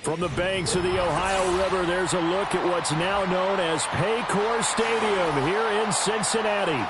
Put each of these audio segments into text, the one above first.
From the banks of the Ohio River, there's a look at what's now known as Paycor Stadium here in Cincinnati.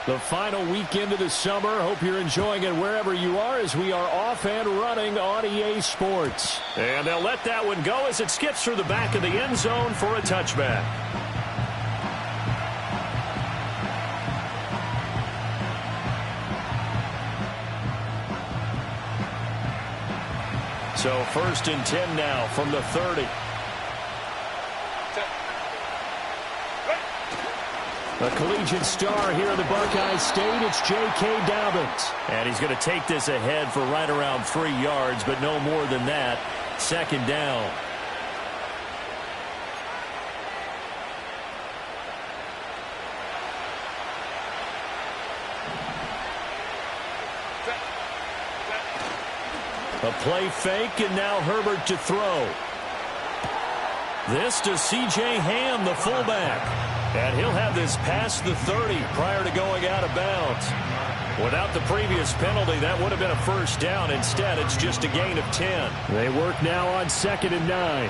The final weekend of the summer. Hope you're enjoying it wherever you are as we are off and running on EA Sports. And they'll let that one go as it skips through the back of the end zone for a touchback. So 1st and 10 now from the 30. A collegiate star here in the Buckeye State, it's J.K. Dobbins. And he's going to take this ahead for right around 3 yards, but no more than that. 2nd down. A play fake, and now Herbert to throw. This to C.J. Ham, the fullback. And he'll have this past the 30 prior to going out of bounds. Without the previous penalty, that would have been a 1st down. Instead, it's just a gain of 10. They work now on 2nd and 9.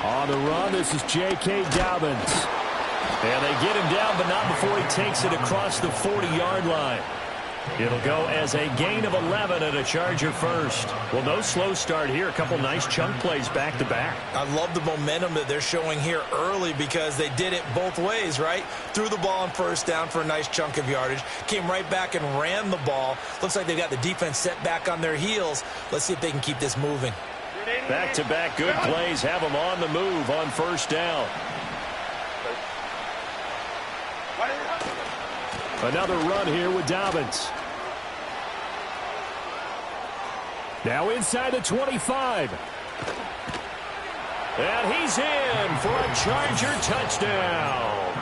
On the run, this is J.K. Dobbins. And they get him down, but not before he takes it across the 40-yard line. It'll go as a gain of 11 and a Charger first. Well, no slow start here. A couple nice chunk plays back-to-back. I love the momentum that they're showing here early because they did it both ways, right? Threw the ball on 1st down for a nice chunk of yardage. Came right back and ran the ball. Looks like they've got the defense set back on their heels. Let's see if they can keep this moving. Back-to-back good plays have them on the move on 1st down. Another run here with Dobbins. Now inside the 25. And he's in for a Charger touchdown.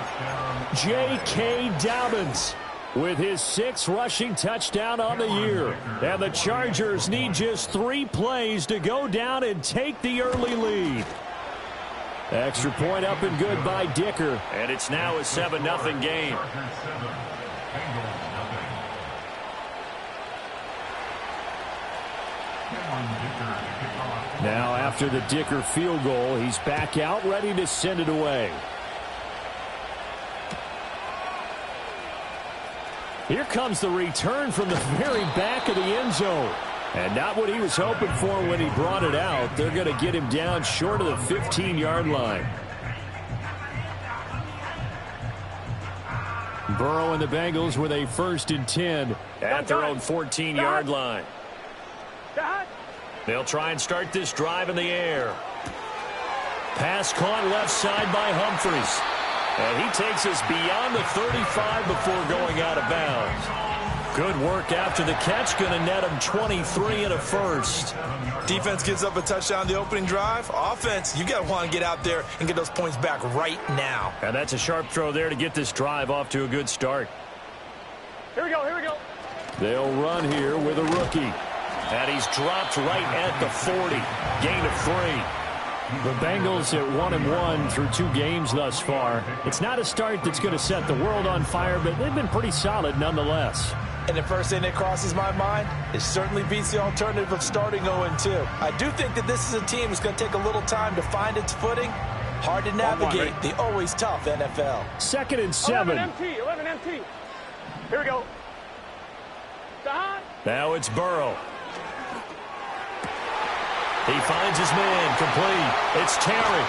J.K. Dobbins with his 6th rushing touchdown on the year. And the Chargers need just 3 plays to go down and take the early lead. Extra point up and good by Dicker. And it's now a 7-0 game. Now after the Dicker field goal, he's back out ready to send it away. Here comes the return from the very back of the end zone. And not what he was hoping for when he brought it out. They're going to get him down short of the 15-yard line. Burrow and the Bengals with a 1st and 10 at their own 14-yard line. They'll try and start this drive in the air. Pass caught left side by Humphries. And he takes us beyond the 35 before going out of bounds. Good work after the catch. Going to net him 23 and a 1st. Defense gives up a touchdown the opening drive. Offense, you got to want to get out there and get those points back right now. And that's a sharp throw there to get this drive off to a good start. Here we go, here we go. They'll run here with a rookie. And he's dropped right at the 40. Gain of 3. The Bengals at 1-1 through 2 games thus far. It's not a start that's going to set the world on fire, but they've been pretty solid nonetheless. And the first thing that crosses my mind, it certainly beats the alternative of starting 0-2. I do think that this is a team that's going to take a little time to find its footing. Hard to navigate the always tough NFL. 2nd and 7. 11 MT. Here we go. Now it's Burrow. He finds his man complete. It's Terry.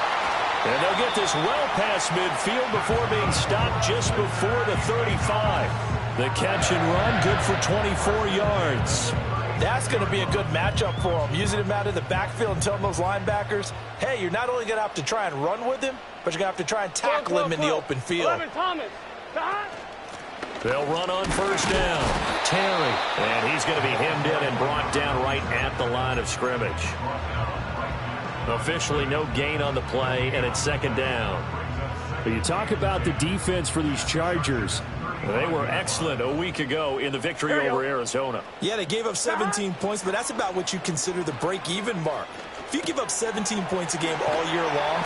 And they'll get this well past midfield before being stopped just before the 35. The catch and run good for 24 yards. That's going to be a good matchup for him. Using him out of the backfield and telling those linebackers, hey, you're not only going to have to try and run with him, but you're going to have to try and tackle him in the open field. They'll run on 1st down. Terry. And he's going to be hemmed in and brought down right at the line of scrimmage. Officially no gain on the play, and it's 2nd down. You talk about the defense for these Chargers. They were excellent a week ago in the victory over Arizona. Yeah, they gave up 17 points, but that's about what you consider the break-even mark. If you give up 17 points a game all year long,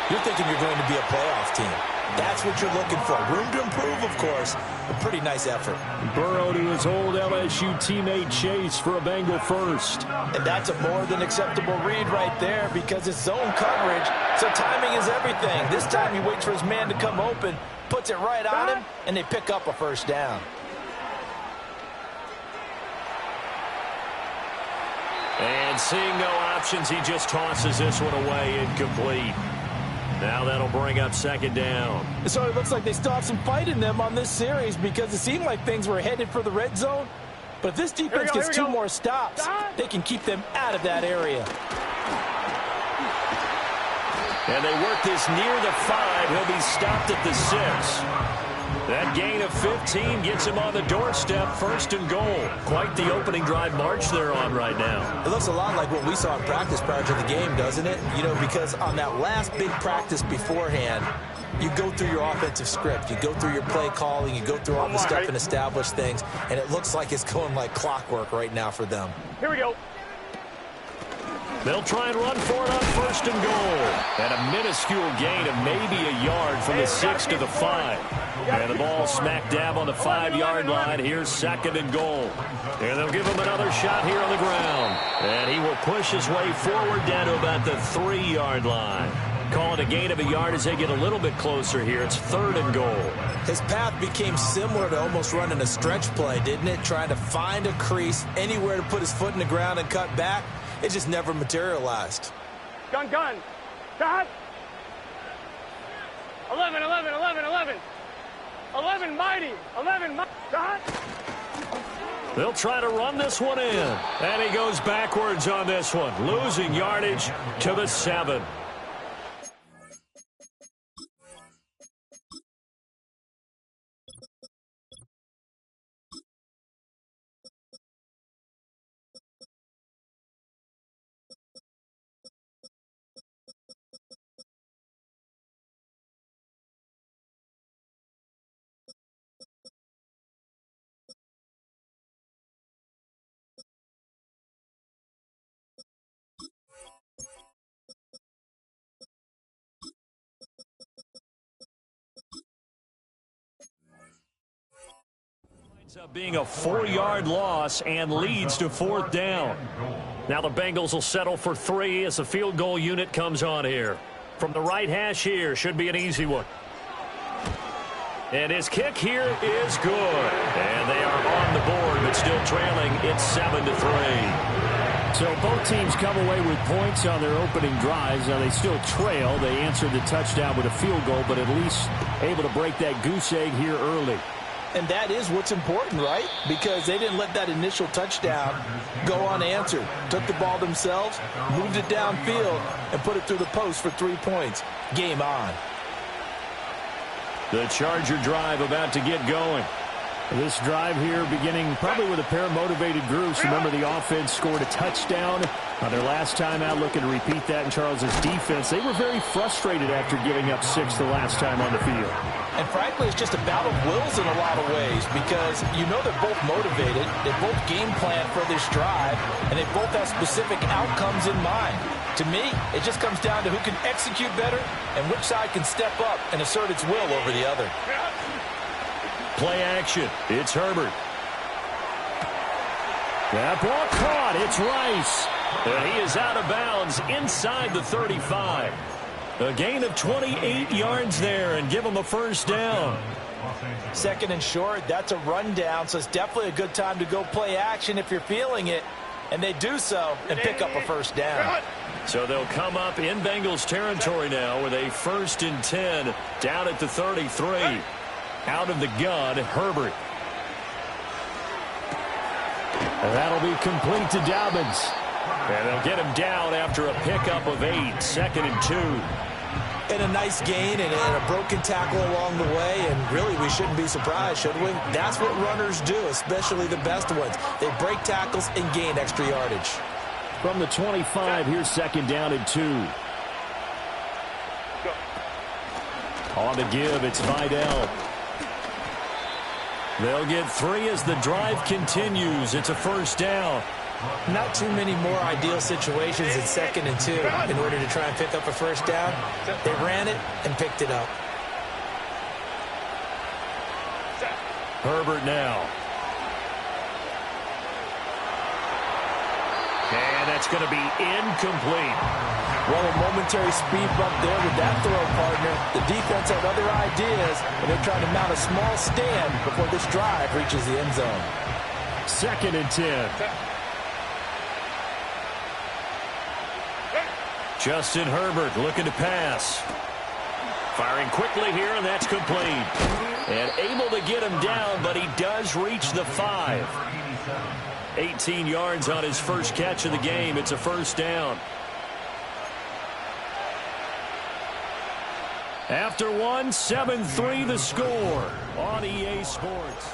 you're thinking you're going to be a playoff team. That's what you're looking for. Room to improve, of course. A pretty nice effort. Burrow to his old LSU teammate Chase for a Bengal first. And that's a more than acceptable read right there because it's zone coverage, so timing is everything. This time he waits for his man to come open, puts it right on him, and they pick up a first down. And seeing no options, he just tosses this one away, incomplete. Now that'll bring up second down. So it looks like they still have some fight in them on this series because it seemed like things were headed for the red zone. But if this defense gets two more stops, they can keep them out of that area. And they work this near the 5. He'll be stopped at the 6. That gain of 15 gets him on the doorstep, first and goal. Quite the opening drive march they're on right now. It looks a lot like what we saw in practice prior to the game, doesn't it? You know, because on that last big practice beforehand, you go through your offensive script. You go through your play calling. You go through all the stuff and establish things. And it looks like it's going like clockwork right now for them. Here we go. They'll try and run for it on first and goal. And a minuscule gain of maybe a yard from the 6 to the 5. And the ball smack dab on the 5-yard line. Here's second and goal. And they'll give him another shot here on the ground. And he will push his way forward down to about the 3-yard line. Call it a gain of a yard as they get a little bit closer here. It's third and goal. His path became similar to almost running a stretch play, didn't it? Trying to find a crease, anywhere to put his foot in the ground and cut back. It just never materialized. Gun. Shot. 11. 11 mighty. Shot. They'll try to run this one in. And he goes backwards on this one, losing yardage to the 7. Up being a 4-yard loss and leads to fourth down. Now the Bengals will settle for 3 as the field goal unit comes on here. From the right hash here, should be an easy one. And his kick here is good. And they are on the board, but still trailing. It's 7-3. So both teams come away with points on their opening drives. Now they still trail. They answered the touchdown with a field goal, but at least able to break that goose egg here early. And that is what's important, right? Because they didn't let that initial touchdown go unanswered. Took the ball themselves, moved it downfield, and put it through the post for 3 points. Game on. The Charger drive about to get going. This drive here beginning probably with a pair of motivated groups. Remember, the offense scored a touchdown on their last time out, looking to repeat that in Charles's defense. They were very frustrated after giving up 6 the last time on the field. And frankly, it's just a battle of wills in a lot of ways because you know they're both motivated. They both game plan for this drive, and they both have specific outcomes in mind. To me, it just comes down to who can execute better and which side can step up and assert its will over the other. Play action. It's Herbert. That ball caught. It's Rice. And he is out of bounds inside the 35. A gain of 28 yards there and give him a first down. Second and short, that's a rundown, so it's definitely a good time to go play action if you're feeling it. And they do so and pick up a first down. So they'll come up in Bengals territory now with a 1st and 10 down at the 33. Out of the gun, Herbert. And that'll be complete to Dobbins. And they'll get him down after a pickup of 8, 2nd and 2. And a nice gain and a broken tackle along the way. And really, we shouldn't be surprised, should we? That's what runners do, especially the best ones. They break tackles and gain extra yardage. From the 25, here's 2nd down and 2. On the give, it's Vidal. They'll get 3 as the drive continues. It's a first down. Not too many more ideal situations in 2nd and 2 in order to try and pick up a first down. They ran it and picked it up. Herbert now. And that's going to be incomplete. Well, a momentary speed bump there with that throw, partner. The defense had other ideas, and they're trying to mount a small stand before this drive reaches the end zone. 2nd and 10. Justin Herbert looking to pass. Firing quickly here, and that's complete. And able to get him down, but he does reach the 5. 18 yards on his first catch of the game. It's a first down. After 1, 7-3 the score on EA Sports.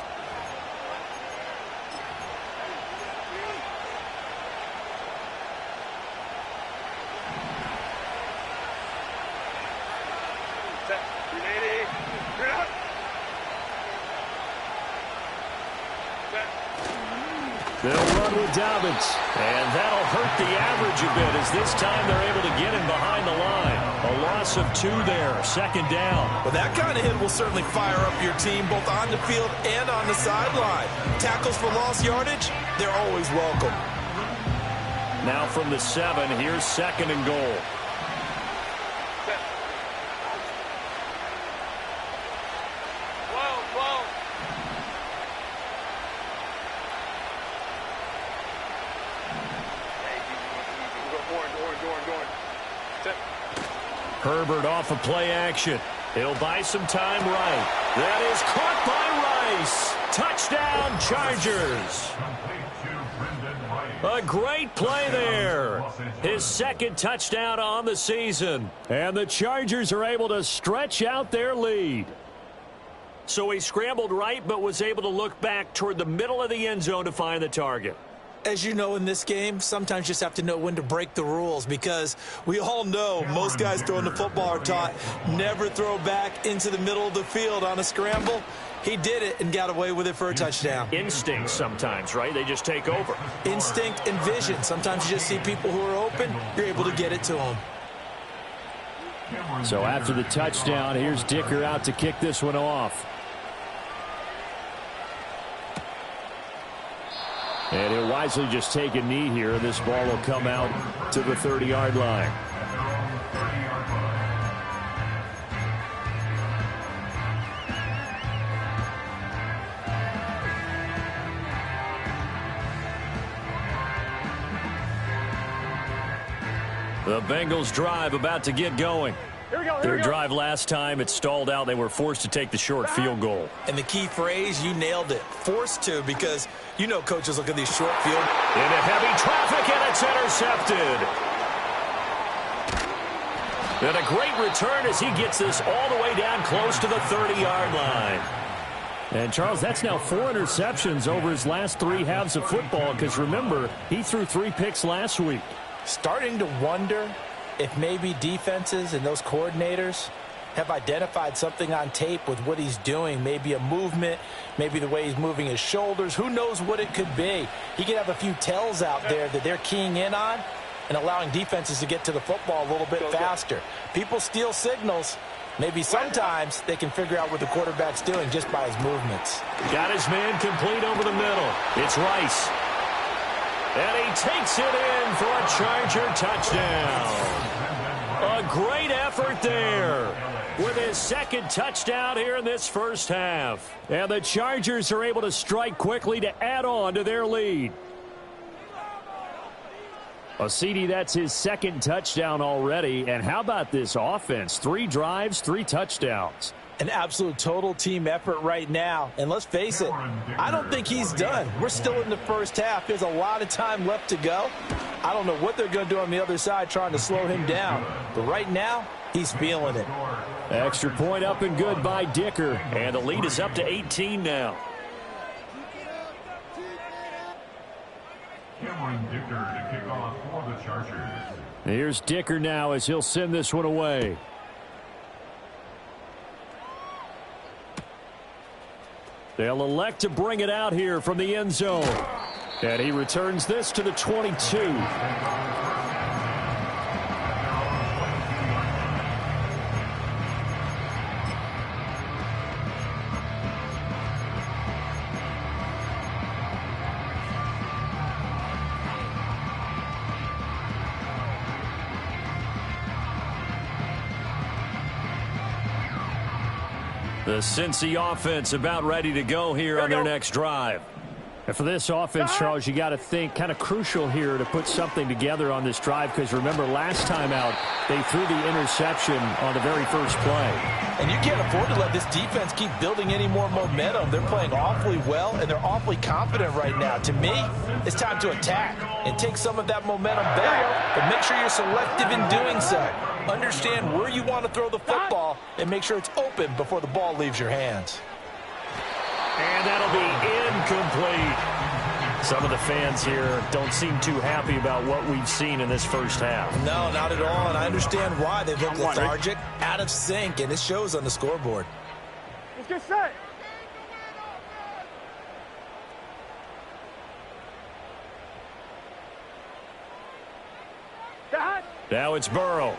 They'll run with Dobbins, and that'll hurt the average a bit as this time they're able to get him behind the line. A loss of 2 there, 2nd down. Well, that kind of hit will certainly fire up your team both on the field and on the sideline. Tackles for lost yardage, they're always welcome. Now from the 7, here's 2nd and goal. Herbert off of play action. He'll buy some time right. That is caught by Rice. Touchdown, Chargers. A great play there. His 2nd touchdown on the season. And the Chargers are able to stretch out their lead. So he scrambled right, but was able to look back toward the middle of the end zone to find the target. As you know, in this game, sometimes you just have to know when to break the rules, because we all know most guys throwing the football are taught never throw back into the middle of the field on a scramble. He did it and got away with it for a touchdown. Instinct sometimes, right? They just take over. Instinct and vision. Sometimes you just see people who are open, you're able to get it to them. So after the touchdown, here's Dicker out to kick this one off. And he'll wisely just take a knee here. This ball will come out to the 30-yard line. The Bengals drive about to get going. Their drive last time, it stalled out. They were forced to take the short field goal. And the key phrase, you nailed it. Forced to, because you know coaches look at these short field. Into heavy traffic, and it's intercepted. And a great return as he gets this all the way down close to the 30-yard line. And, Charles, that's now 4 interceptions over his last 3 halves of football, because, remember, he threw 3 picks last week. Starting to wonder if maybe defenses and those coordinators have identified something on tape with what he's doing. Maybe a movement, maybe the way he's moving his shoulders. Who knows what it could be? He could have a few tells out there that they're keying in on and allowing defenses to get to the football a little bit faster. People steal signals. Maybe sometimes they can figure out what the quarterback's doing just by his movements. Got his man complete over the middle. It's Rice. And he takes it in for a Charger touchdown. A great effort there with his 2nd touchdown here in this first half. And the Chargers are able to strike quickly to add on to their lead. CD, that's his 2nd touchdown already. And how about this offense? 3 drives, 3 touchdowns. An absolute total team effort right now. And let's face it, I don't think he's done. We're still in the first half. There's a lot of time left to go. I don't know what they're going to do on the other side trying to slow him down. But right now, he's feeling it. Extra point up and good by Dicker. And the lead is up to 18 now. Here's Dicker now as he'll send this one away. They'll elect to bring it out here from the end zone. And he returns this to the 22. The Cincy offense about ready to go here on their next drive. And for this offense, Charles, you got to think kind of crucial here to put something together on this drive, because remember last time out they threw the interception on the very first play. And you can't afford to let this defense keep building any more momentum. They're playing awfully well, and they're awfully confident right now. To me, it's time to attack and take some of that momentum back. But make sure you're selective in doing so. Understand where you want to throw the football and make sure it's open before the ball leaves your hands. And that'll be incomplete. Some of the fans here don't seem too happy about what we've seen in this first half. No, not at all, and I understand why. They look lethargic, out of sync, and it shows on the scoreboard. Let's get set. Now it's Burrow.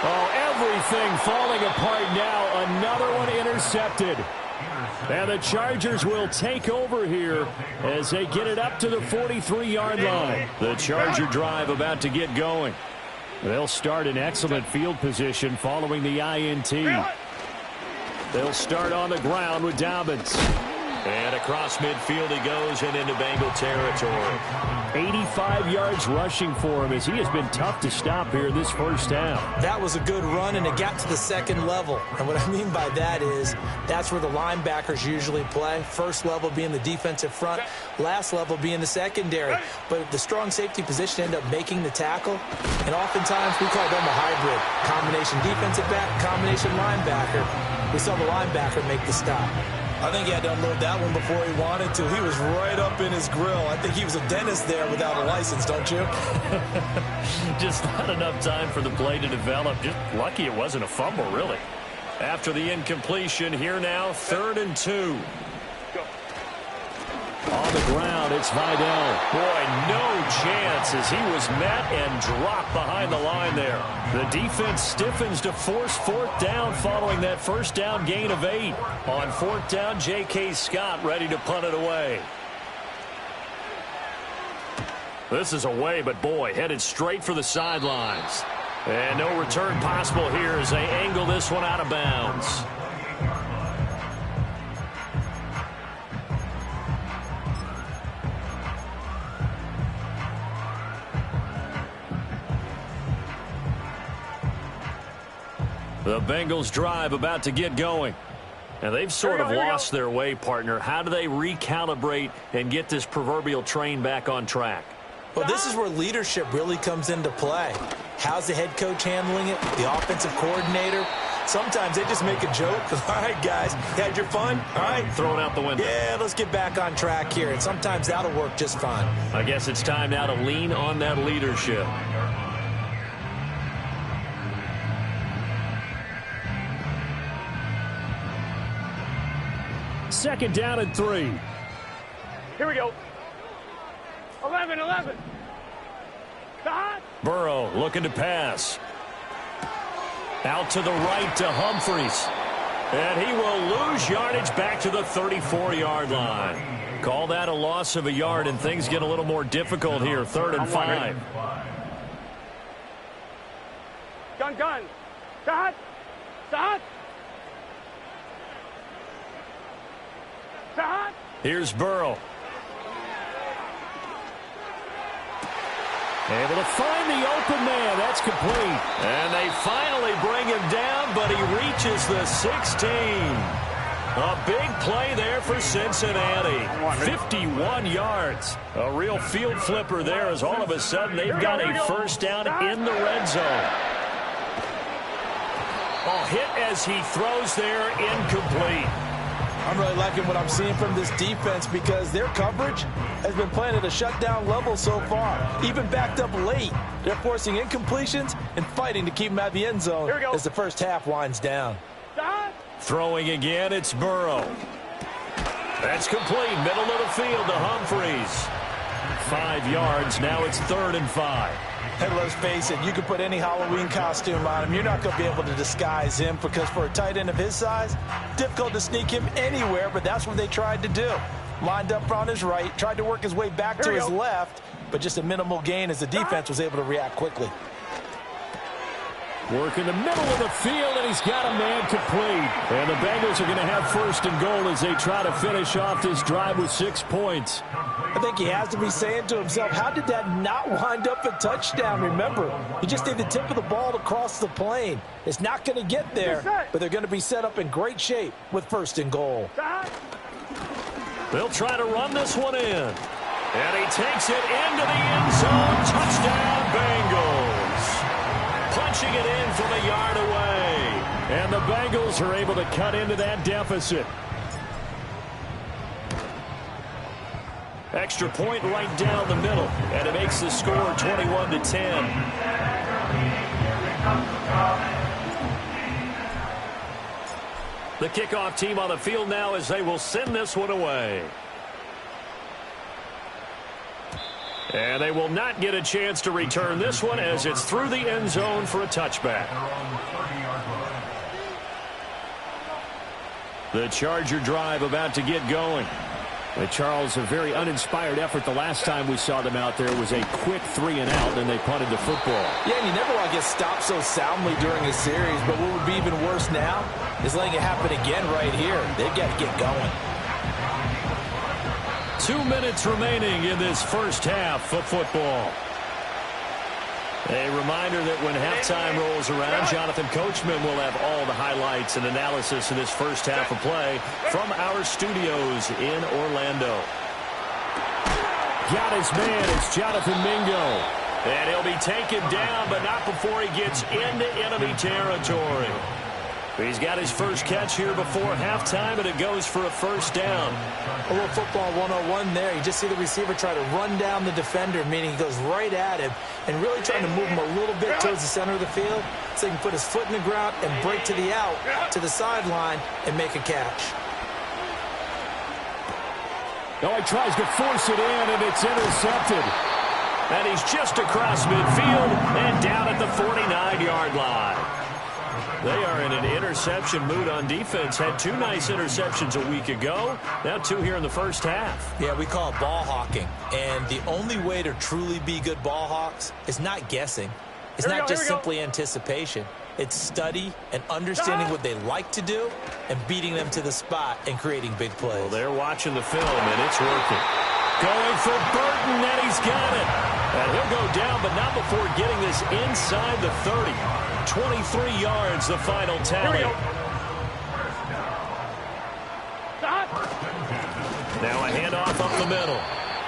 Oh, everything falling apart now. Another one intercepted. And the Chargers will take over here as they get it up to the 43-yard line. The Charger drive about to get going. They'll start in excellent field position following the INT. They'll start on the ground with Dobbins. And across midfield he goes and into Bengal territory. 85 yards rushing for him as he has been tough to stop here this first half. That was a good run, and it got to the second level. And what I mean by that is that's where the linebackers usually play. First level being the defensive front, last level being the secondary. But the strong safety position ended up making the tackle, and oftentimes we call them a hybrid. Combination defensive back, combination linebacker. We saw the linebacker make the stop. I think he had to unload that one before he wanted to. He was right up in his grill. I think he was a dentist there without a license, don't you? Just not enough time for the play to develop. Just lucky it wasn't a fumble, really. After the incompletion, here now, 3rd and 2. On the ground, it's Vidal. Boy, no chance as he was met and dropped behind the line there. The defense stiffens to force 4th down following that first down gain of 8. On 4th down, J.K. Scott ready to punt it away. This is away, but boy, headed straight for the sidelines. And no return possible here as they angle this one out of bounds. The Bengals drive about to get going. And they've sort of lost their way, partner. How do they recalibrate and get this proverbial train back on track? Well, this is where leadership really comes into play. How's the head coach handling it? The offensive coordinator? Sometimes they just make a joke. All right, guys, you had your fun? All right. Throw it out the window. Yeah, let's get back on track here. And sometimes that'll work just fine. I guess it's time now to lean on that leadership. Second down and 3. Here we go. 11. Burrow looking to pass. Out to the right to Humphries. And he will lose yardage back to the 34-yard line. Call that a loss of a yard, and things get a little more difficult here. 3rd and 5. Gun. Start. Here's Burrow. Able to find the open man. That's complete. And they finally bring him down, but he reaches the 16. A big play there for Cincinnati. 51 yards. A real field flipper there as all of a sudden they've got a first down in the red zone. A hit as he throws there, incomplete. I'm really liking what I'm seeing from this defense because their coverage has been playing at a shutdown level so far. Even backed up late, they're forcing incompletions and fighting to keep them out of the end zone as the first half winds down. Stop. Throwing again, it's Burrow. That's complete. Middle of the field to Humphries. 5 yards. Now it's 3rd and 5. And let's face it, you can put any Halloween costume on him. You're not going to be able to disguise him because for a tight end of his size, difficult to sneak him anywhere, but that's what they tried to do. Lined up on his right, tried to work his way back to his left, but just a minimal gain as the defense was able to react quickly. Work in the middle of the field, and he's got a man complete. And the Bengals are going to have 1st and goal as they try to finish off this drive with 6 points. I think he has to be saying to himself, how did that not wind up a touchdown? Remember, you just need the tip of the ball to cross the plane. It's not going to get there, but they're going to be set up in great shape with 1st and goal. They'll try to run this one in. And he takes it into the end zone. Touchdown, Bengals. Punching it in from a yard away. And the Bengals are able to cut into that deficit. Extra point right down the middle, and it makes the score 21-10. The kickoff team on the field now as they will send this one away. And they will not get a chance to return this one as it's through the end zone for a touchback. The Charger drive about to get going. Charles, a very uninspired effort. The last time we saw them out there was a quick 3 and out, and they punted the football. Yeah, and you never want to get stopped so soundly during a series, but what would be even worse now is letting it happen again right here. They've got to get going. 2 minutes remaining in this first half of football. A reminder that when halftime rolls around, Jonathan Coachman will have all the highlights and analysis in this first half of play from our studios in Orlando. Got his man. It's Jonathan Mingo. And he'll be taken down, but not before he gets into enemy territory. He's got his first catch here before halftime, and it goes for a 1st down. A little football 101 there. You just see the receiver try to run down the defender, meaning he goes right at him and really trying to move him a little bit towards the center of the field so he can put his foot in the ground and break to the out, to the sideline, and make a catch. Now he tries to force it in, and it's intercepted. And he's just across midfield and down at the 49-yard line. They are in an interception mood on defense. Had 2 nice interceptions a week ago. Now 2 here in the first half. Yeah, we call it ball hawking. And the only way to truly be good ball hawks is not guessing. It's not just simply anticipation. It's study and understanding what they like to do and beating them to the spot and creating big plays. Well, they're watching the film, and it's working. Going for Burton, and he's got it. And he'll go down, but not before getting this inside the 30. 23 yards, the final tally. Now a handoff up the middle.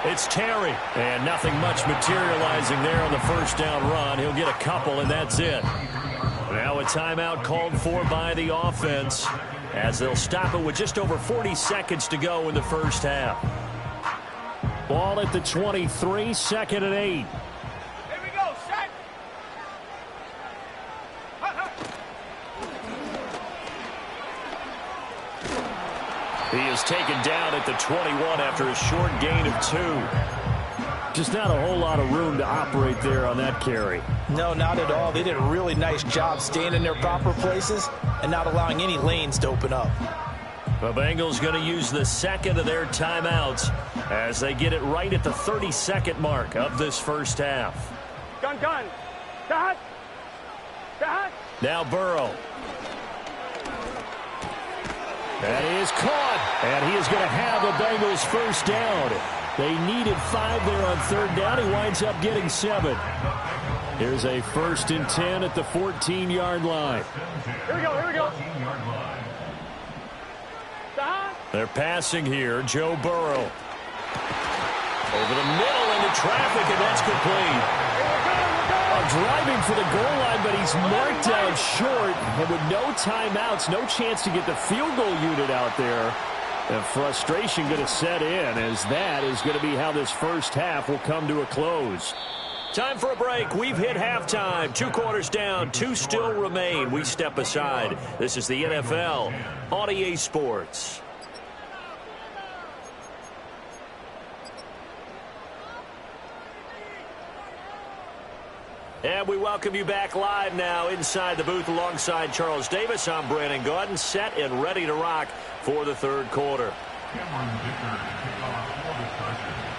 It's Terry, and nothing much materializing there on the 1st down run. He'll get a couple, and that's it. Now a timeout called for by the offense as they'll stop it with just over 40 seconds to go in the first half. Ball at the 23, 2nd and 8. Here we go, set. He is taken down at the 21 after a short gain of 2. Just not a whole lot of room to operate there on that carry. No, not at all. They did a really nice job staying in their proper places and not allowing any lanes to open up. The Bengals going to use the 2nd of their timeouts as they get it right at the 32nd mark of this first half. Gun. Got. Now Burrow. And he is caught. And he is going to have the Bengals 1st down. They needed 5 there on 3rd down. He winds up getting 7. Here's a 1st and 10 at the 14-yard line. Here we go. They're passing here. Joe Burrow. Over the middle into traffic, and that's complete. Driving for the goal line, but he's marked down short. And with no timeouts, no chance to get the field goal unit out there. And frustration going to set in as that is going to be how this first half will come to a close. Time for a break. We've hit halftime. 2 quarters down. 2 still remain. We step aside. This is the NFL on EA Sports. And we welcome you back live now inside the booth alongside Charles Davis. I'm Brandon Gaudin, set and ready to rock for the third quarter.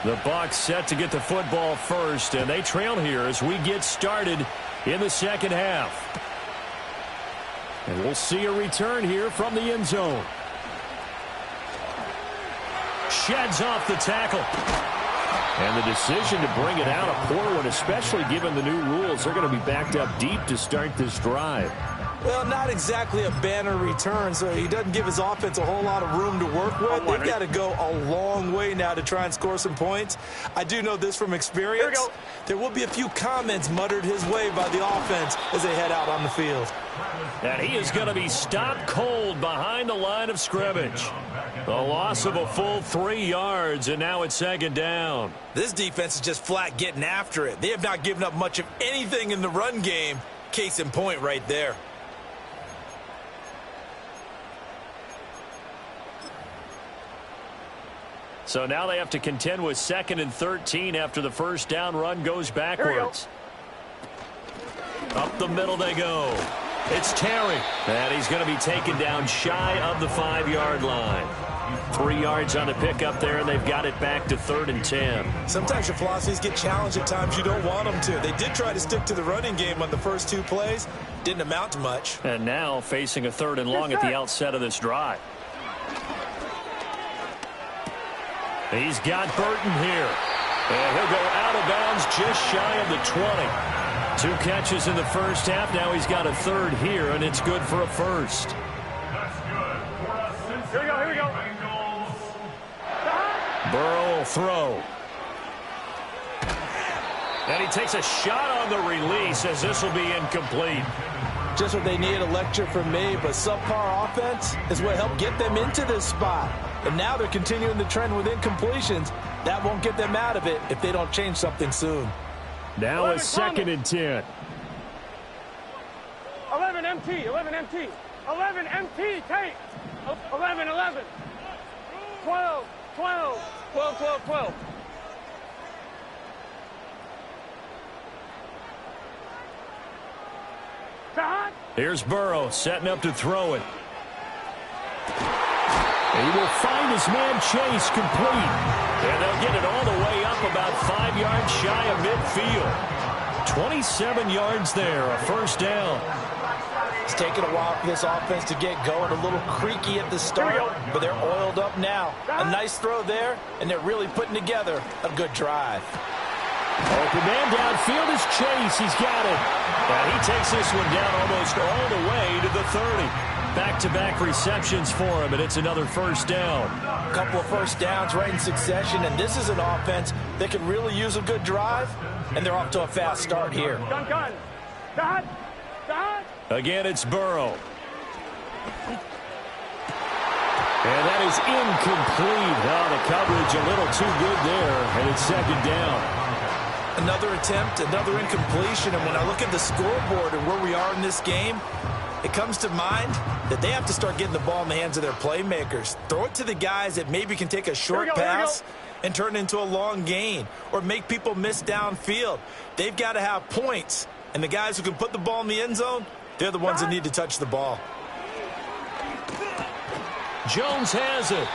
The Bucs set to get the football first, and they trail here as we get started in the second half. And we'll see a return here from the end zone. Sheds off the tackle. And the decision to bring it out, a poor one, especially given the new rules. They're going to be backed up deep to start this drive. Well, not exactly a banner return, so he doesn't give his offense a whole lot of room to work with. They've got to go a long way now to try and score some points. I do know this from experience. There will be a few comments muttered his way by the offense as they head out on the field. And he is going to be stopped cold behind the line of scrimmage. A loss of a full 3 yards, and now it's second down. This defense is just flat getting after it. They have not given up much of anything in the run game. Case in point right there. So now they have to contend with 2nd and 13 after the first down run goes backwards. Up the middle they go. It's Terry. And he's going to be taken down shy of the 5-yard line. 3 yards on the pickup there, and they've got it back to 3rd and 10. Sometimes your philosophies get challenged at times you don't want them to. They did try to stick to the running game on the first 2 plays. Didn't amount to much. And now facing a 3rd and long at the outset of this drive. He's got Burton here. And he'll go out of bounds just shy of the 20. 2 catches in the first half. Now he's got a 3rd here, and it's good for a first. Here we go. Burrow will throw. And he takes a shot on the release as this will be incomplete. Just what they need, a lecture from me, but subpar offense is what helped get them into this spot. And now they're continuing the trend with incompletions. That won't get them out of it if they don't change something soon. Now it's 2nd and 10. 11 MT. 11 MT. Take. 11. 12. 12. Here's Burrow setting up to throw it. He will find his man Chase complete. And they'll get it all the way up about 5 yards shy of midfield. 27 yards there, a first down. It's taken a while for this offense to get going, a little creaky at the start, but they're oiled up now. A nice throw there, and they're really putting together a good drive. Open man downfield is Chase. He's got it. And he takes this one down almost all the way to the 30. Back-to-back receptions for him, and it's another first down. A couple of first downs right in succession, and this is an offense that could really use a good drive, and they're off to a fast start here. Gun. Again, it's Burrow. And that is incomplete. Oh, the coverage a little too good there, and it's second down. Another attempt, another incompletion, and when I look at the scoreboard and where we are in this game, it comes to mind that they have to start getting the ball in the hands of their playmakers. Throw it to the guys that maybe can take a short pass and turn it into a long gain or make people miss downfield. They've got to have points, and the guys who can put the ball in the end zone, they're the ones that need to touch the ball. Jones has it.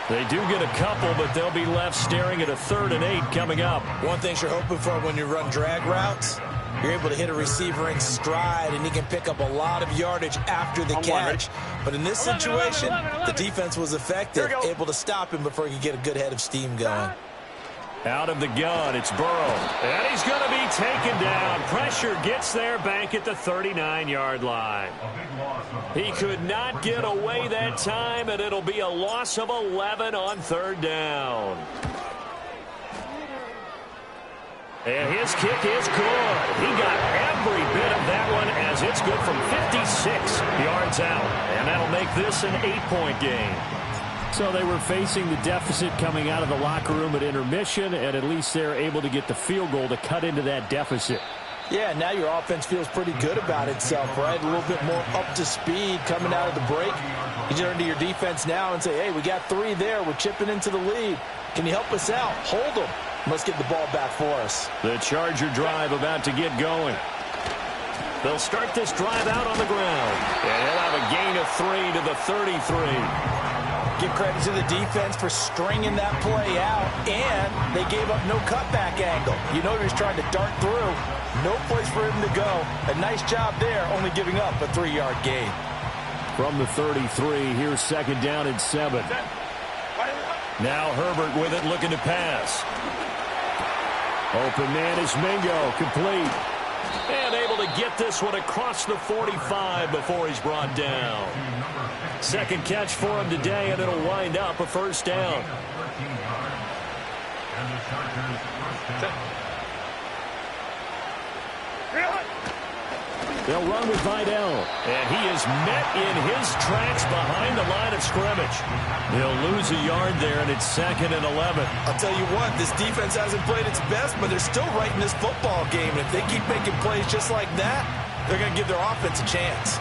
They do get a couple, but they'll be left staring at a 3rd and 8 coming up. One thing you're hoping for when you run drag routes, you're able to hit a receiver in stride, and he can pick up a lot of yardage after the catch. But in this situation, the defense was effective, able to stop him before he could get a good head of steam going. Out of the gun, it's Burrow. And he's going to be taken down. Pressure gets there back at the 39-yard line. He could not get away that time, and it'll be a loss of 11 on 3rd down. And his kick is good. He got every bit of that one as it's good from 56 yards out. And that'll make this an 8-point game. So they were facing the deficit coming out of the locker room at intermission, and at least they're able to get the field goal to cut into that deficit. Yeah, now your offense feels pretty good about itself, right? A little bit more up to speed coming out of the break. You turn to your defense now and say, hey, we got 3 there. We're chipping into the lead. Can you help us out? Hold them. Let's get the ball back for us. The Charger drive about to get going. They'll start this drive out on the ground. And he'll have a gain of 3 to the 33. Give credit to the defense for stringing that play out, and they gave up no cutback angle. You know he was trying to dart through. No place for him to go. A nice job there, only giving up a 3-yard gain. From the 33, here's 2nd down and 7. Now Herbert with it, looking to pass. Open man is Mingo, complete. And able to get this one across the 45 before he's brought down. 2nd catch for him today, and it'll wind up a 1st down. They'll run with Vidal, and he is met in his tracks behind the line of scrimmage. He'll lose a yard there, and it's 2nd and 11. I'll tell you what, this defense hasn't played its best, but they're still right in this football game. And if they keep making plays just like that, they're going to give their offense a chance.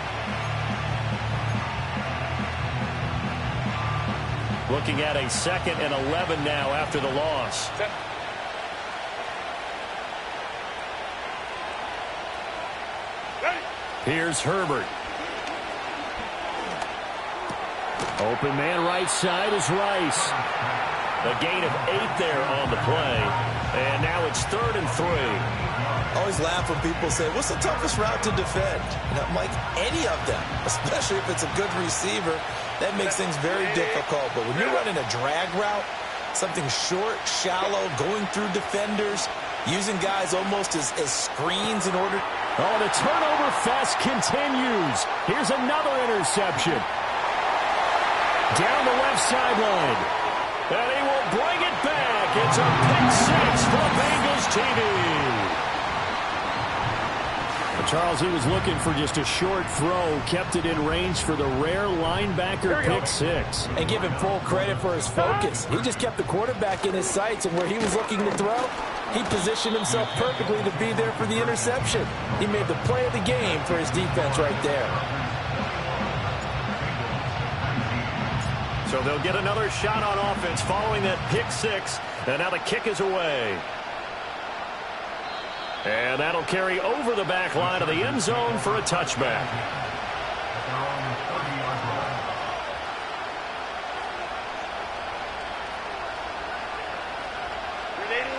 Looking at a 2nd and 11 now after the loss. Here's Herbert. Open man right side is Rice. A gain of 8 there on the play. And now it's 3rd and 3. Always laugh when people say, what's the toughest route to defend? And I'm like, any of them, especially if it's a good receiver. That makes things very difficult. But when you're running a drag route, something short, shallow, going through defenders, using guys almost as screens in order. Oh, the turnover fest continues. Here's another interception. Down the left sideline. And he will bring it back. It's a pick 6 for Bengals TV. Charles, he was looking for just a short throw, kept it in range for the rare linebacker pick 6. And give him full credit for his focus. He just kept the quarterback in his sights, and where he was looking to throw, he positioned himself perfectly to be there for the interception. He made the play of the game for his defense right there. So they'll get another shot on offense following that pick 6, and now the kick is away. And that'll carry over the back line of the end zone for a touchback.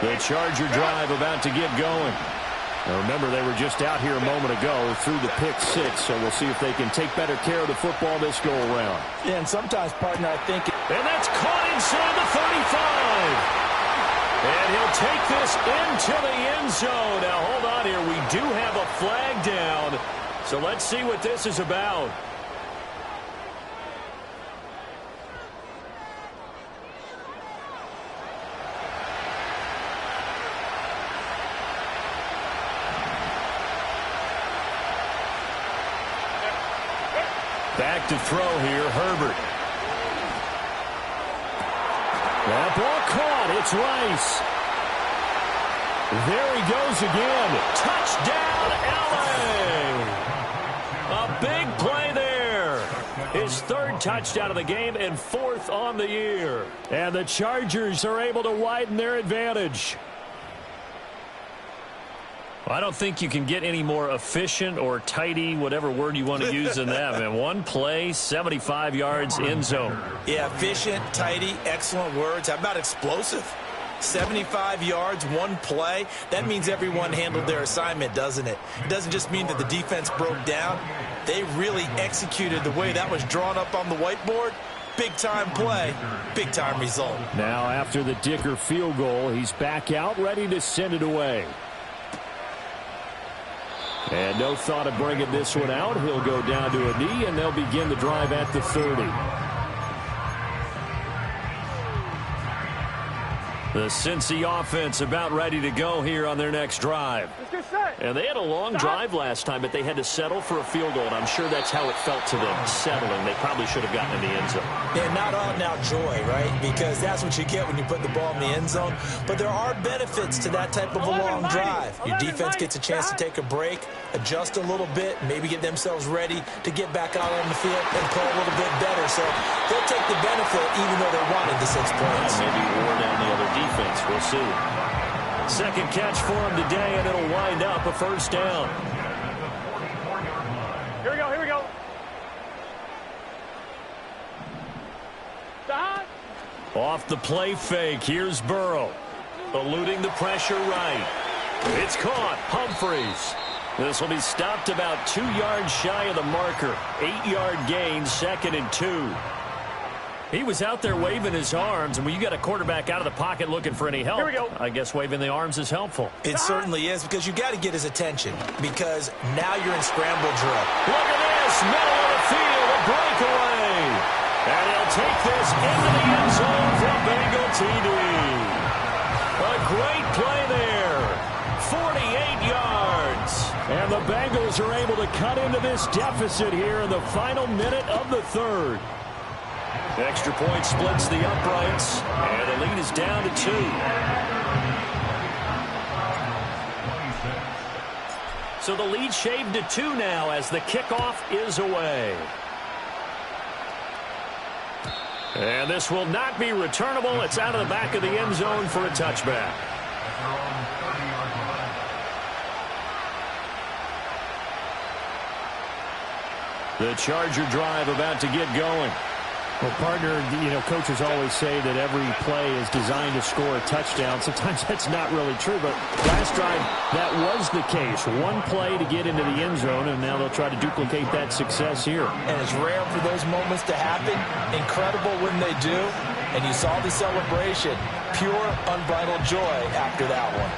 The Charger drive about to get going. Now remember, they were just out here a moment ago through the pick 6, so we'll see if they can take better care of the football this go-around. Yeah, and sometimes, partner, I think... And that's caught inside the 35. And he'll take this into the end zone. Now, hold on here. We do have a flag down. So let's see what this is about. Back to throw here, Herbert. That ball caught. It's Rice. There he goes again. Touchdown, LA. A big play there. His 3rd touchdown of the game and 4th on the year. And the Chargers are able to widen their advantage. I don't think you can get any more efficient or tidy, whatever word you want to use in that. Man, one play, 75 yards, end zone. Yeah, efficient, tidy, excellent words. How about explosive? 75 yards, one play. That means everyone handled their assignment, doesn't it? It doesn't just mean that the defense broke down. They really executed the way that was drawn up on the whiteboard. Big-time play, big-time result. Now, after the Dicker field goal, he's back out, ready to send it away. And no thought of bringing this one out. He'll go down to a knee, and they'll begin the drive at the 30. The Cincy offense about ready to go here on their next drive. Let's get set. And they had a long drive last time, but they had to settle for a field goal, and I'm sure that's how it felt to them, settling. They probably should have gotten in the end zone. Yeah, not all now joy, right? Because that's what you get when you put the ball in the end zone. But there are benefits to that type of a long drive. Your defense gets a chance to take a break, adjust a little bit, maybe get themselves ready to get back out on the field and play a little bit better. So they'll take the benefit even though they wanted the 6 points. Maybe wore down the other defense. We'll see. Second catch for him today, and it'll wind up a first down. Here we go, here we go. Stop. Off the play fake, here's Burrow. Eluding the pressure right. It's caught. Humphreys. This will be stopped about 2 yards shy of the marker. 8-yard gain, 2nd and 2. He was out there waving his arms, and when you got a quarterback out of the pocket looking for any help, here we go. I guess waving the arms is helpful. It certainly is, because you got to get his attention, because now you're in scramble drill. Look at this, middle of the field, a breakaway. And he'll take this into the end zone for a Bengal TD. A great play there. 48 yards. And the Bengals are able to cut into this deficit here in the final minute of the third. Extra point splits the uprights, and the lead is down to 2. So the lead shaved to 2 now as the kickoff is away. And this will not be returnable. It's out of the back of the end zone for a touchback. The Charger drive about to get going. Well, partner, coaches always say that every play is designed to score a touchdown. Sometimes that's not really true, but last drive, that was the case. One play to get into the end zone, and now they'll try to duplicate that success here. And it's rare for those moments to happen. Incredible when they do. And you saw the celebration. Pure, unbridled joy after that one.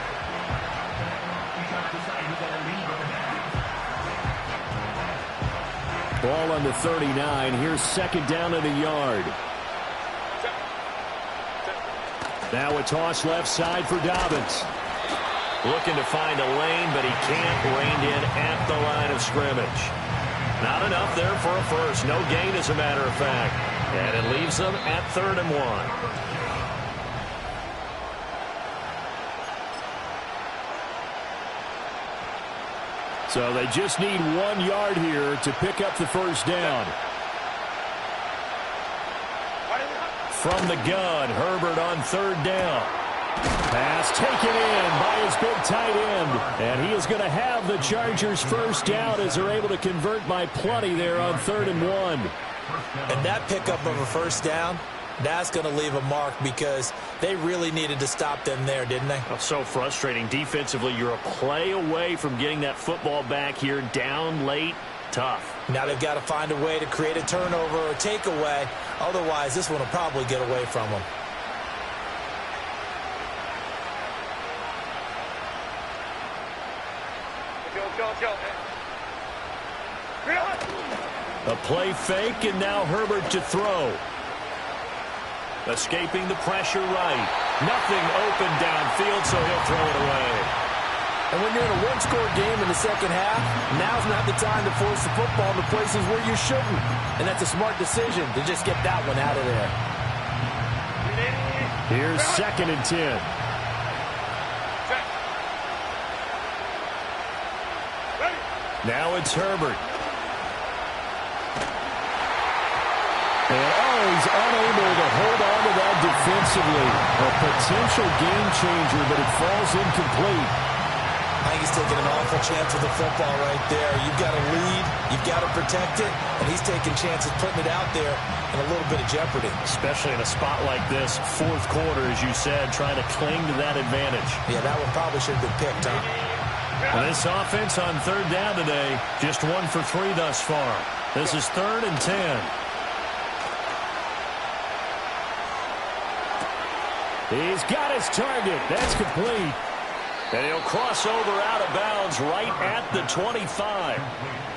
Ball on the 39. Here's 2nd down and a yard. Now a toss left side for Dobbins. Looking to find a lane, but he can't. Reined in at the line of scrimmage. Not enough there for a first. No gain, as a matter of fact. And it leaves them at 3rd and 1. So they just need 1 yard here to pick up the first down. From the gun, Herbert on 3rd down. Pass taken in by his big tight end. And he is going to have the Chargers first down as they're able to convert by plenty there on 3rd and 1. And that pickup of a first down, that's going to leave a mark because they really needed to stop them there, didn't they? Oh, so frustrating. Defensively, you're a play away from getting that football back here. Down late, tough. Now they've got to find a way to create a turnover or takeaway. Otherwise, this one will probably get away from them. Go. A play fake, and now Herbert to throw. Escaping the pressure right. Nothing open downfield, so he'll throw it away. And when you're in a one-score game in the second half, now's not the time to force the football to places where you shouldn't. And that's a smart decision to just get that one out of there. Here's 2nd and 10. Now it's Herbert. And he's unable to hold on to that defensively. A potential game changer, but it falls incomplete. I think he's taking an awful chance with the football right there. You've got to lead, you've got to protect it, and he's taking chances putting it out there in a little bit of jeopardy. Especially in a spot like this, 4th quarter, as you said, trying to cling to that advantage. Yeah, that one probably should have been picked, huh? And this offense on 3rd down today, just 1 for 3 thus far. This is 3rd and 10. He's got his target. That's complete. And he'll cross over out of bounds right at the 25.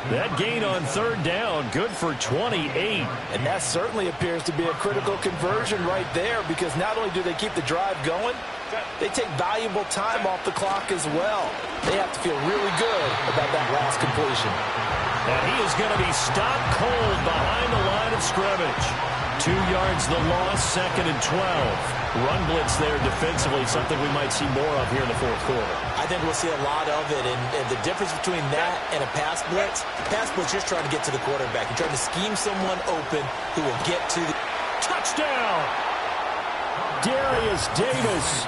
That gain on third down, good for 28. And that certainly appears to be a critical conversion right there, because not only do they keep the drive going, they take valuable time off the clock as well. They have to feel really good about that last completion. And he is going to be stopped cold behind the line of scrimmage. 2 yards the loss, 2nd and 12. Run blitz there defensively, something we might see more of here in the fourth quarter. I think we'll see a lot of it, and the difference between that and a pass blitz just trying to get to the quarterback. You're trying to scheme someone open who will get to the touchdown. Darius Davis,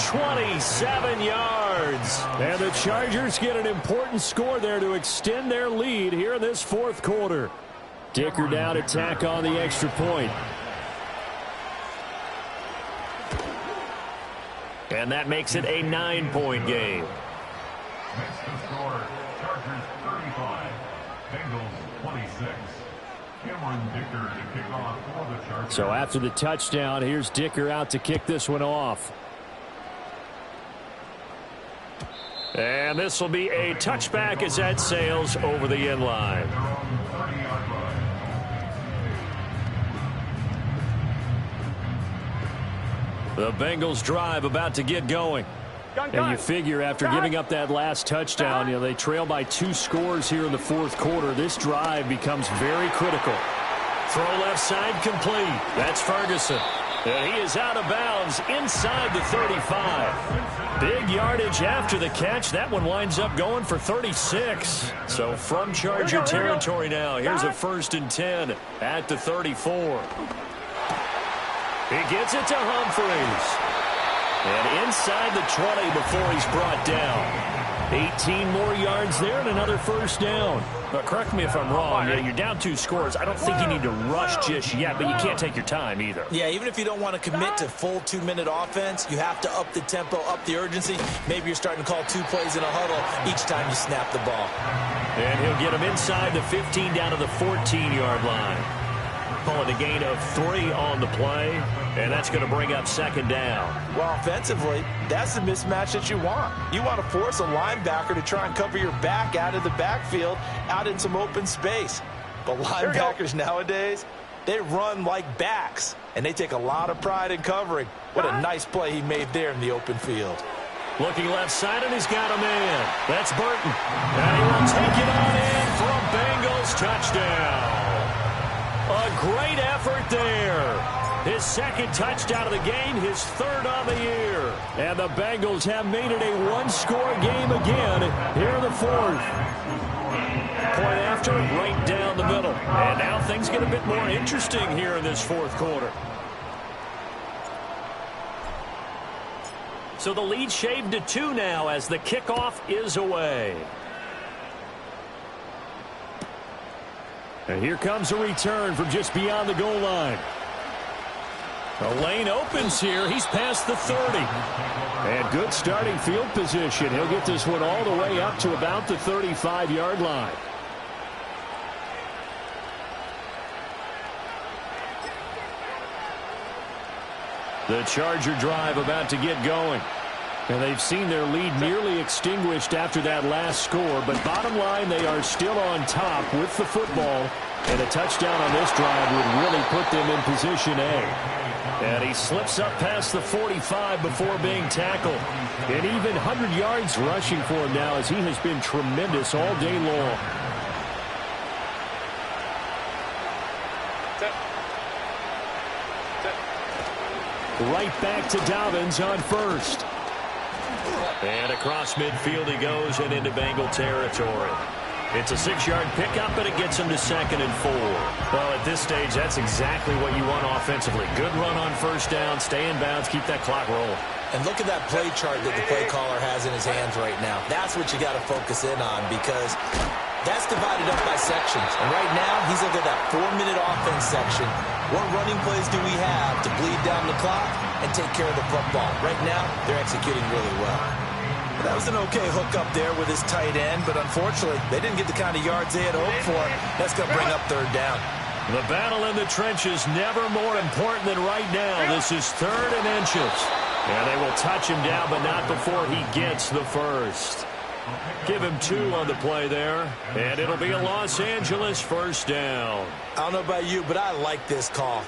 27 yards. And the Chargers get an important score there to extend their lead here in this fourth quarter. Dicker down to tack on the extra point. And that makes it a 9-point game. Next to score, Chargers 35, Bengals 26. Cameron Dicker to kick off for the Chargers. So after the touchdown, here's Dicker out to kick this one off. And this will be a touchback as that sails over the end line. The Bengals drive about to get going. And you figure after giving up that last touchdown, they trail by 2 scores here in the fourth quarter. This drive becomes very critical. Throw left side complete. That's Ferguson. And he is out of bounds inside the 35. Big yardage after the catch. That one winds up going for 36. So from Charger territory now, here's a 1st and 10 at the 34. He gets it to Humphreys. And inside the 20 before he's brought down. 18 more yards there and another 1st down. But correct me if I'm wrong. You're down 2 scores. I don't think you need to rush just yet, but you can't take your time either. Yeah, even if you don't want to commit to full 2-minute offense, you have to up the tempo, up the urgency. Maybe you're starting to call 2 plays in a huddle each time you snap the ball. And he'll get him inside the 15 down to the 14-yard line. Pulling a gain of 3 on the play, and that's going to bring up 2nd down. Well, offensively, that's the mismatch that you want. You want to force a linebacker to try and cover your back out of the backfield, out in some open space. But linebackers nowadays, they run like backs, and they take a lot of pride in covering. What a nice play he made there in the open field. Looking left side, and he's got a man. That's Burton. And he will take it on in for a Bengals touchdown. A great effort there. His 2nd touchdown of the game, his 3rd on the year. And the Bengals have made it a 1-score game again here in the 4th. Point after, right down the middle. And now things get a bit more interesting here in this 4th quarter. So the lead shaved to 2 now as the kickoff is away. And here comes a return from just beyond the goal line. The lane opens here. He's past the 30. And good starting field position. He'll get this one all the way up to about the 35-yard line. The Charger drive about to get going. And they've seen their lead nearly extinguished after that last score. But bottom line, they are still on top with the football. And a touchdown on this drive would really put them in position A. And he slips up past the 45 before being tackled. And even 100 yards rushing for him now as he has been tremendous all day long. Right back to Dobbins on 1st. And across midfield he goes and into Bengal territory. It's a 6-yard pickup, but it gets him to 2nd and 4. Well, at this stage, that's exactly what you want offensively. Good run on 1st down, stay in bounds, keep that clock rolling. And look at that play chart that the play caller has in his hands right now. That's what you got to focus in on, because that's divided up by sections. And right now, he's looking at that 4-minute offense section. What running plays do we have to bleed down the clock and take care of the football? Right now, they're executing really well. That was an okay hook up there with his tight end, but unfortunately, they didn't get the kind of yards they had hoped for. That's going to bring up 3rd down. The battle in the trenches never more important than right now. This is 3rd and inches. And they will touch him down, but not before he gets the first. Give him 2 on the play there. And it'll be a Los Angeles first down. I don't know about you, but I like this call.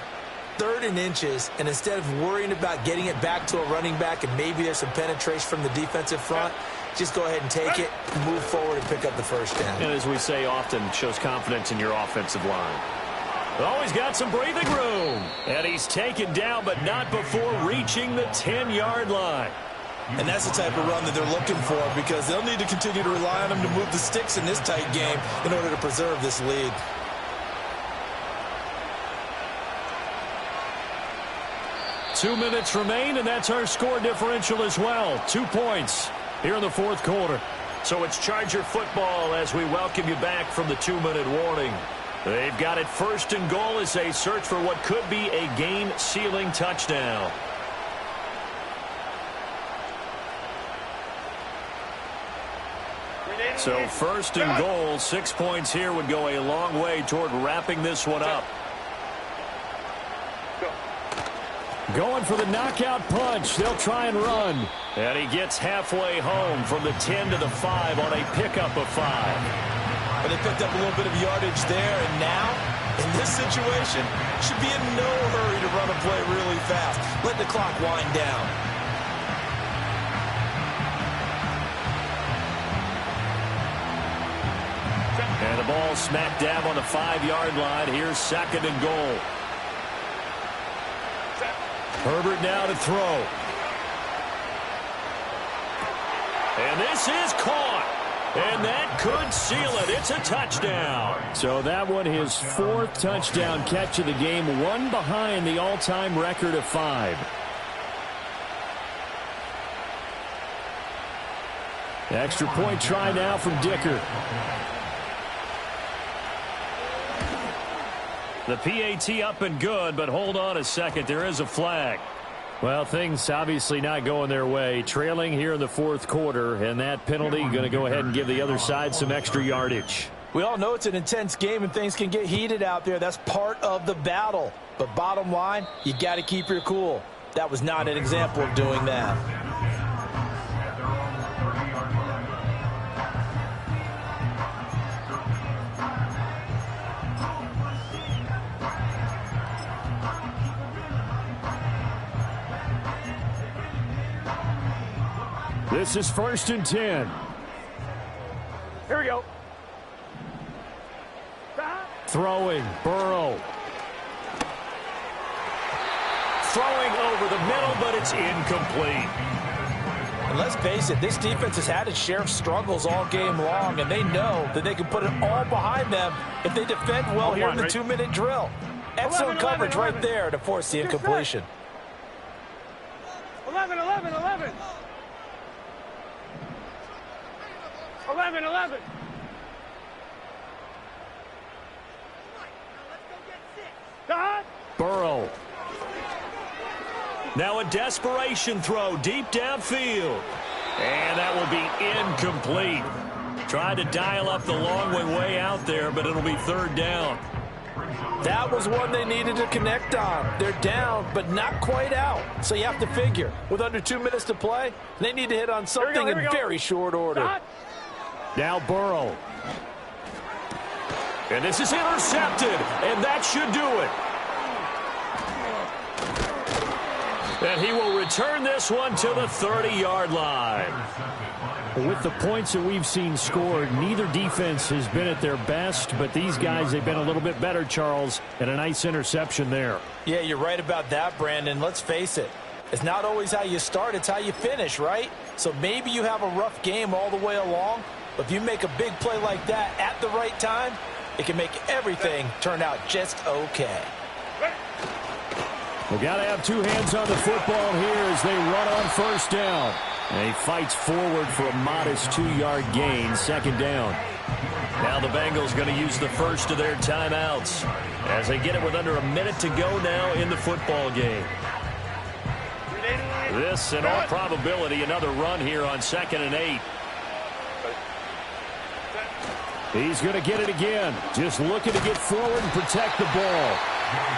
3rd and inches, and instead of worrying about getting it back to a running back and maybe there's some penetration from the defensive front, just go ahead and take it, move forward, and pick up the first down. And as we say often, shows confidence in your offensive line. Oh, he's got some breathing room. And he's taken down, but not before reaching the 10-yard line. And that's the type of run that they're looking for because they'll need to continue to rely on him to move the sticks in this tight game in order to preserve this lead. Two minutes remain, and that's our score differential as well. 2 points here in the 4th quarter. So it's Charger football as we welcome you back from the 2-minute warning. They've got it 1st and goal as they search for what could be a game-sealing touchdown. So 1st and goal, 6 points here would go a long way toward wrapping this one up. Going for the knockout punch. They'll try and run. And he gets halfway home from the 10 to the 5 on a pickup of 5. But they picked up a little bit of yardage there, and now, in this situation, should be in no hurry to run a play really fast. Let the clock wind down. And the ball smack dab on the 5-yard line. Here's 2nd and goal. Herbert now to throw. And this is caught. And that could seal it. It's a touchdown. So that one, his 4th touchdown catch of the game, one behind the all-time record of 5. Extra point try now from Dicker. The PAT up and good, but hold on a second. There is a flag. Well, things obviously not going their way. Trailing here in the 4th quarter, and that penalty going to go ahead and give the other side some extra yardage. We all know it's an intense game and things can get heated out there. That's part of the battle. But bottom line, you got to keep your cool. That was not an example of doing that. This is 1st and 10. Here we go. Throwing, Burrow. Throwing over the middle, but it's incomplete. And let's face it, this defense has had its share of struggles all game long, and they know that they can put it all behind them if they defend well here in the 2-minute drill. Excellent coverage right there to force the incompletion. 11. 11. Burrow. Now a desperation throw deep downfield. And that will be incomplete. Tried to dial up the long way out there, but it'll be 3rd down. That was one they needed to connect on. They're down, but not quite out. So you have to figure, with under 2 minutes to play, they need to hit on something in very short order. Now Burrow. And this is intercepted, and that should do it. And he will return this one to the 30-yard line. With the points that we've seen scored, neither defense has been at their best, but these guys, they've been a little bit better, Charles, and a nice interception there. Yeah, you're right about that, Brandon. Let's face it. It's not always how you start, it's how you finish, right? So maybe you have a rough game all the way along, but if you make a big play like that at the right time, it can make everything turn out just okay. We've got to have two hands on the football here as they run on 1st down. And he fights forward for a modest 2-yard gain, 2nd down. Now the Bengals going to use the first of their timeouts as they get it with under a minute to go now in the football game. This, in all probability, another run here on 2nd and 8. He's going to get it again. Just looking to get forward and protect the ball.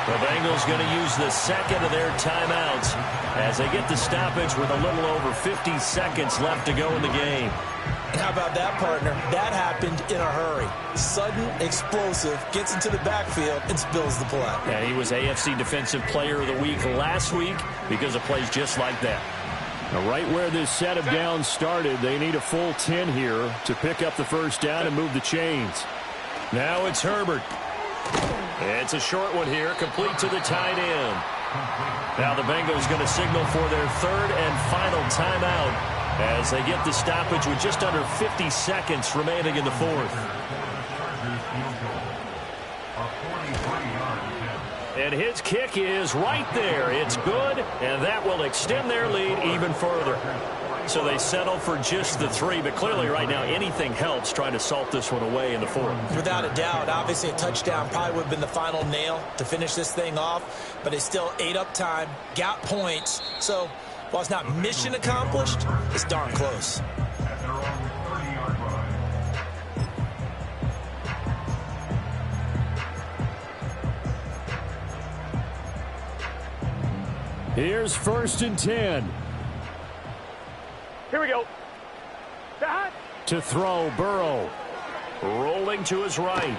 The Bengals going to use the second of their timeouts as they get the stoppage with a little over 50 seconds left to go in the game. How about that, partner? That happened in a hurry. Sudden, explosive, gets into the backfield, and spills the play. And he was AFC Defensive Player of the Week last week because of plays just like that. Now, right where this set of downs started, they need a full 10 here to pick up the first down and move the chains. Now it's Herbert. It's a short one here, complete to the tight end. Now the Bengals going to signal for their third and final timeout as they get the stoppage with just under 50 seconds remaining in the fourth. And his kick is right there. It's good, and that will extend their lead even further. So they settle for just the 3, but clearly right now anything helps trying to salt this one away in the fourth. Without a doubt, obviously a touchdown probably would have been the final nail to finish this thing off, but it's still ate up time, got points. So while it's not mission accomplished, it's darn close. Here's 1st and 10. Here we go. To throw, Burrow. Rolling to his right.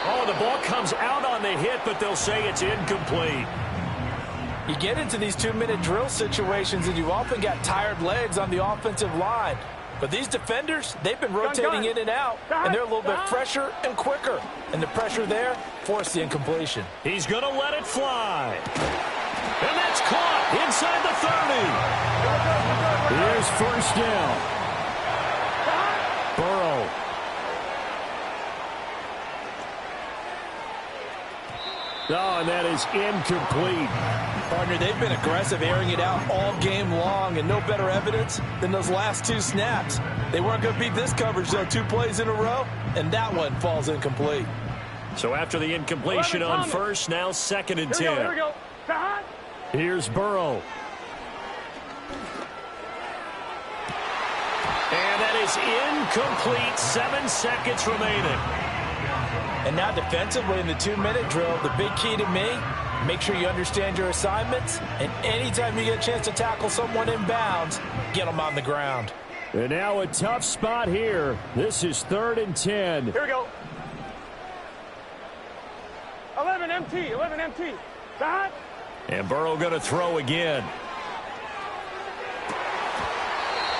Oh, the ball comes out on the hit, but they'll say it's incomplete. You get into these 2-minute drill situations, and you often got tired legs on the offensive line. But these defenders, they've been rotating in and out, and they're a little bit fresher and quicker. And the pressure there forced the incompletion. He's going to let it fly. And that's caught inside the 30. Here's 1st down. Burrow. Oh, and that is incomplete. Partner, they've been aggressive, airing it out all game long, and no better evidence than those last 2 snaps. They weren't going to beat this coverage, though, 2 plays in a row, and that one falls incomplete. So after the incompletion on first, now 2nd and 10. Here we go. Here's Burrow. And that is incomplete. 7 seconds remaining. And now defensively in the 2-minute drill, the big key to me, make sure you understand your assignments, and anytime you get a chance to tackle someone in bounds, get them on the ground. And now a tough spot here. This is 3rd and 10. Here we go. 11 MT. 11 MT. And Burrow going to throw again.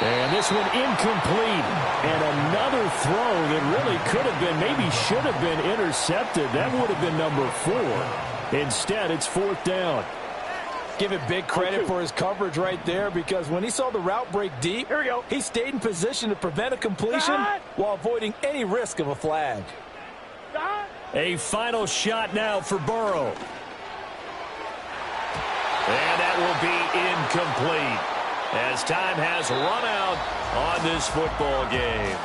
And this one incomplete. And another throw that really could have been, maybe should have been intercepted. That would have been number 4. Instead, it's 4th down. Give it big credit for his coverage right there, because when he saw the route break deep, here we go, he stayed in position to prevent a completion while avoiding any risk of a flag. A final shot now for Burrow. And that will be incomplete as time has run out on this football game.